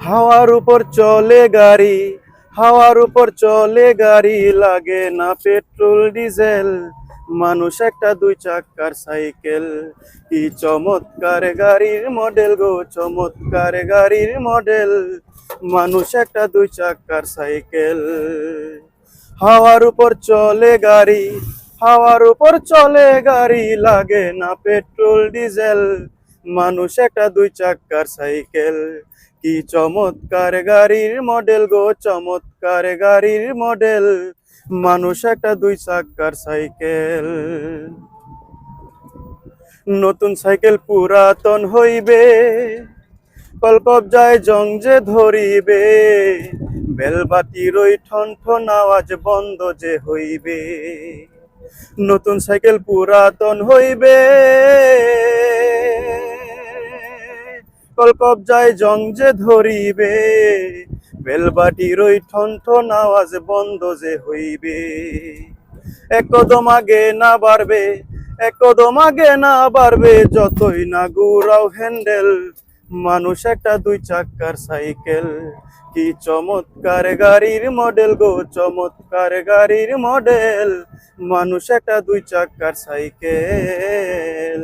হাওয়ার উপর চলে গাড়ি, হাওয়ার উপর চলে গাড়ি, লাগে না পেট্রোল ডিজেল। মানুষ একটা দুই চাকার সাইকেল, কি চমৎকার গাড়ির মডেল গো, চমৎকার গাড়ির মডেল। মানুষ একটা দুই চাকার সাইকেল। হাওয়ার উপর চলে গাড়ি, হাওয়ার উপর চলে গাড়ি, লাগে না পেট্রোল ডিজেল। মানুষ একটা দুই চাকার সাইকেল, কি চমৎকার গাড়ির মডেল গো, চমৎকার গাড়ির মডেল। মানুষ একটা দুই চাকার সাইকেল। নতুন সাইকেল পুরাতন হইবে, কলকবজায় জং যে ধরিবে, বেলবাতির ওই ঠন ঠন আওয়াজ বন্ধ যে হইবে। নতুন সাইকেল পুরাতন হইবে, কলকবজায় জং যে ধরিবে, বেলবাটির ওই ঠন ঠন আওয়াজ বন্ধ যে হইবে। এক কদম আগে না বাড়বে, এক কদম আগে না বাড়বে, যতই না ঘুরাও হ্যান্ডেল। মানুষ একটা দুই চাকার সাইকেল, কি চমৎকার গাড়ির মডেল গো, চমৎকার গাড়ির মডেল। মানুষ একটা দুই চাকার সাইকেল।